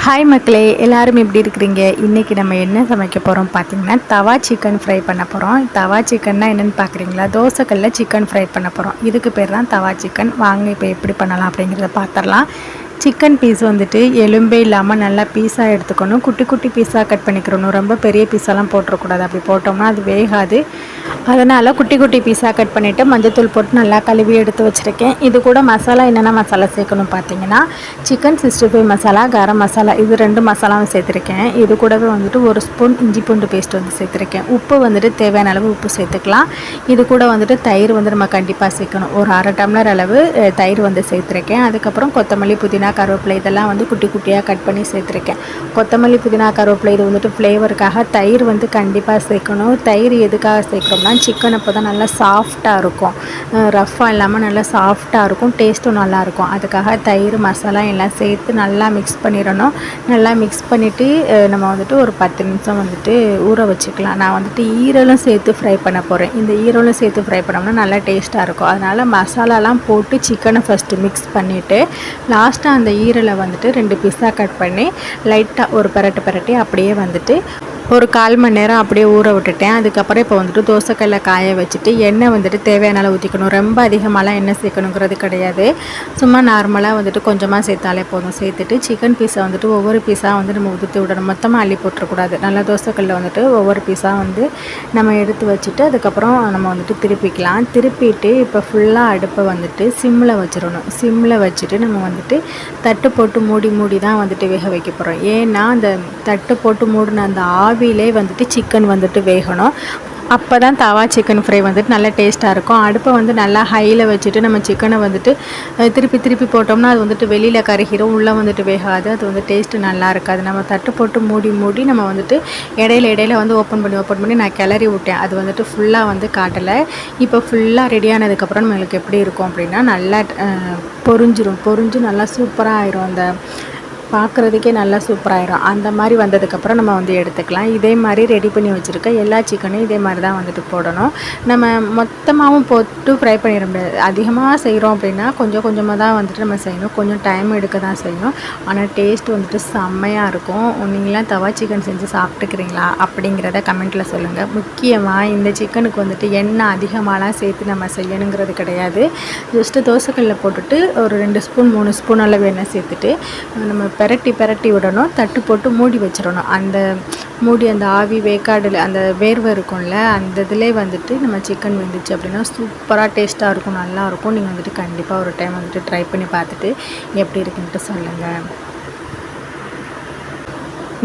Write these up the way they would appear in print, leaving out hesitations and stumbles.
Hi மக்களே, எல்லாரும் எப்படி இருக்கிறீங்க? இன்றைக்கி நம்ம என்ன சமைக்க போகிறோம் பார்த்தீங்கன்னா, தவா சிக்கன் ஃப்ரை பண்ண போகிறோம். தவா சிக்கன்னா என்னென்னு பார்க்குறீங்களா? தோசைக்கல்ல சிக்கன் ஃப்ரை பண்ண போகிறோம். இதுக்கு பேர் தான் தவா சிக்கன். வாங்க இப்போ எப்படி பண்ணலாம் அப்படிங்கிறத பார்த்துடலாம். சிக்கன் பீஸ் வந்துட்டு எலும்பே இல்லாமல் நல்லா பீஸாக எடுத்துக்கணும். குட்டி குட்டி பீஸாக கட் பண்ணிக்கிறணும். ரொம்ப பெரிய பீஸெல்லாம் போட்டுறக்கூடாது. அப்படி போட்டோம்னா அது வேகாது. அதனால் குட்டி குட்டி பீஸாக கட் பண்ணிவிட்டு மஞ்சத்தூள் போட்டு நல்லா கழுவி எடுத்து வச்சுருக்கேன். இது கூட மசாலா என்னென்ன மசாலா சேர்க்கணும் பார்த்தீங்கன்னா, சிக்கன் 65 மசாலா, கரம் மசாலா, இது 2 மசாலாவும் சேர்த்துருக்கேன். இது கூடவே வந்துட்டு 1 ஸ்பூன் இஞ்சி பூண்டு பேஸ்ட் வந்து சேர்த்துருக்கேன். உப்பு வந்துட்டு தேவையான அளவு உப்பு சேர்த்துக்கலாம். இது கூட வந்துட்டு தயிர் வந்து நம்ம கண்டிப்பாக சேர்க்கணும். ஒரு 1/2 டம்ளர் அளவு தயிர் வந்து சேர்த்துருக்கேன். அதுக்கப்புறம் கொத்தமல்லி, புதினா, கருவேப்பிலை இதெல்லாம் வந்து குட்டி குட்டியாக கட் பண்ணி சேர்த்துருக்கேன். கொத்தமல்லி, புதினா, கருவேப்பிலை இது வந்துட்டு ஃப்ளேவருக்காக. தயிர் வந்து கண்டிப்பாக சேர்க்கணும். தயிர் எதுக்காக சேர்க்குறோம்னா, சிக்கன் அப்போ தான் நல்லா சாஃப்டாக இருக்கும். ரஃப்பாக இல்லாமல் நல்லா சாஃப்டாக இருக்கும். டேஸ்ட்டும் நல்லாயிருக்கும். அதுக்காக தயிர், மசாலா எல்லாம் சேர்த்து நல்லா மிக்ஸ் பண்ணிடணும். நல்லா மிக்ஸ் பண்ணிவிட்டு நம்ம வந்துட்டு ஒரு 10 நிமிஷம் வந்துட்டு ஊற வச்சுக்கலாம். நான் வந்துட்டு ஈரலும் சேர்த்து ஃப்ரை பண்ண போகிறேன். இந்த ஈரலும் சேர்த்து ஃப்ரை பண்ணோம்னா நல்லா டேஸ்ட்டாக இருக்கும். அதனால் மசாலாலாம் போட்டு சிக்கனை ஃபஸ்ட்டு மிக்ஸ் பண்ணிவிட்டு லாஸ்ட்டாக அந்த ஈரலை வந்துட்டு 2 பீஸாக கட் பண்ணி லைட்டாக ஒரு பரட்டி அப்படியே வந்துட்டு ஒரு 1/4 மணி நேரம் அப்படியே ஊற விட்டுட்டேன். அதுக்கப்புறம் இப்போ வந்துட்டு தோசைக்கல்லை காய வச்சுட்டு எண்ணெய் வந்துட்டு தேவையான அளவு ஊற்றிக்கணும். ரொம்ப அதிகமாகலாம் எண்ணெய் சேர்க்கணுங்கிறது கிடையாது. சும்மா நார்மலாக வந்துட்டு கொஞ்சமாக சேர்த்தாலே போதும். சேர்த்துட்டு சிக்கன் பீஸை வந்துட்டு ஒவ்வொரு பீஸாக வந்து நம்ம உதுத்து விடணும். மொத்தமாக அள்ளி போட்டுறக்கூடாது. நல்லா தோசைக்கல்லில் வந்துட்டு ஒவ்வொரு பீஸாக வந்து நம்ம எடுத்து வச்சுட்டு அதுக்கப்புறம் நம்ம வந்துட்டு திருப்பிக்கலாம். திருப்பிட்டு இப்போ ஃபுல்லாக அடுப்பை வந்துட்டு சிம்மில் வச்சிடணும். சிம்மில் வச்சுட்டு நம்ம வந்துட்டு தட்டு போட்டு மூடி தான் வந்துட்டு வேக வைக்க போகிறோம். ஏன்னா அந்த தட்டு போட்டு மூடின அந்த ஆவிலே வந்துட்டு சிக்கன் வந்துட்டு வேகணும். அப்போ தான் தவா சிக்கன் ஃப்ரை வந்துட்டு நல்லா டேஸ்ட்டாக இருக்கும். அடுப்பை வந்து நல்லா ஹையில் வச்சுட்டு நம்ம சிக்கனை வந்துட்டு திருப்பி போட்டோம்னா அது வந்துட்டு வெளியில் கருகிரும், உள்ளே வந்துட்டு வேகாது. அது வந்து டேஸ்ட்டு நல்லா இருக்காது. நம்ம தட்டு போட்டு மூடி நம்ம வந்துட்டு இடையில வந்து ஓப்பன் பண்ணி நான் கிளறி விட்டேன். அது வந்துட்டு ஃபுல்லாக வந்து காட்டலை. இப்போ ஃபுல்லாக ரெடியானதுக்கப்புறம் நம்மளுக்கு எப்படி இருக்கும் அப்படின்னா, நல்லா பொரிஞ்சு நல்லா சூப்பராக ஆயிரும். அந்த பார்க்குறதுக்கே நல்லா சூப்பராகிடும். அந்த மாதிரி வந்ததுக்கப்புறம் நம்ம வந்து எடுத்துக்கலாம். இதே மாதிரி ரெடி பண்ணி வச்சுருக்க எல்லா சிக்கனையும் இதே மாதிரி தான் வந்துட்டு போடணும். நம்ம மொத்தமாகவும் போட்டு ஃப்ரை பண்ணிட முடியாது. அதிகமாக செய்கிறோம் அப்படின்னா கொஞ்சமாக தான் வந்துட்டு நம்ம செய்யணும். கொஞ்சம் டைம் எடுக்க தான் செய்யணும். ஆனால் டேஸ்ட் வந்துட்டு செம்மையாக இருக்கும். நீங்களாம் தவா சிக்கன் செஞ்சு சாப்பிட்டுக்கிறீங்களா அப்படிங்கிறத கமெண்ட்டில் சொல்லுங்கள். முக்கியமாக இந்த சிக்கனுக்கு வந்துட்டு எண்ணெய் அதிகமாகலாம் சேர்த்து நம்ம செய்யணுங்கிறது கிடையாது. ஜஸ்ட்டு தோசைக்கல்லில் போட்டுட்டு ஒரு 2 ஸ்பூன் 3 ஸ்பூன் அளவு எண்ணெய் சேர்த்துட்டு நம்ம பெரட்டி விடணும். தட்டு போட்டு மூடி வச்சிடணும். அந்த ஆவி வேக்காடில் அந்த வேர்வை இருக்கும்ல, அந்த இதிலே வந்துட்டு நம்ம சிக்கன் வெந்துச்சு அப்படின்னா சூப்பராக டேஸ்ட்டாக இருக்கும், நல்லாயிருக்கும். நீங்கள் வந்துட்டு கண்டிப்பாக ஒரு டைம் வந்துட்டு ட்ரை பண்ணி பார்த்துட்டு எப்படி இருக்குன்ட்டு சொல்லுங்கள்.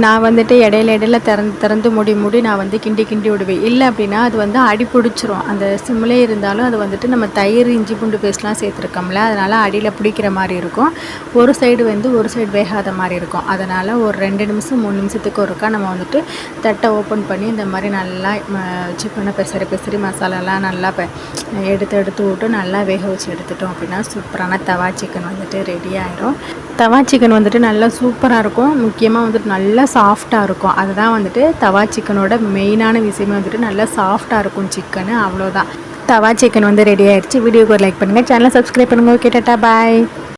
நான் வந்துட்டு இடையில திறந்து மூடி நான் வந்து கிண்டி விடுவேன். இல்லை அப்படின்னா அது வந்து அடி பிடிச்சிரும். அந்த சிம்மிலே இருந்தாலும் அது வந்துட்டு நம்ம தயிர், இஞ்சி பூண்டு பேஸ்ட்லாம் சேர்த்துருக்கோம்ல, அதனால் அடியில் பிடிக்கிற மாதிரி இருக்கும். ஒரு சைடு வந்து ஒரு சைடு வேகாத மாதிரி இருக்கும். அதனால் ஒரு 2 நிமிஷம் 3 நிமிஷத்துக்கு ஒருக்கா நம்ம வந்துட்டு தட்டை ஓப்பன் பண்ணி இந்த மாதிரி நல்லா சிக்கனை பெசரி மசாலாலாம் நல்லா எடுத்து விட்டு நல்லா வேக வச்சு எடுத்துட்டோம் அப்படின்னா சூப்பரான தவா சிக்கன் வந்துட்டு ரெடி ஆகிடும். தவா சிக்கன் வந்துட்டு நல்லா சூப்பராக இருக்கும். முக்கியமாக வந்துட்டு நல்லா சாஃப்டாக இருக்கும். அதுதான் வந்துட்டு தவா சிக்கனோட மெயினான விஷயமே வந்துட்டு நல்லா சாஃப்டாக இருக்கும் சிக்கனு. அவ்வளோதான். தவா சிக்கன் வந்து ரெடி ஆகிடுச்சு. வீடியோக்கு ஒரு லைக் பண்ணுங்கள், சேனலை சப்ஸ்கிரைப் பண்ணுங்கள். ஓகே, டாடா, பாய்.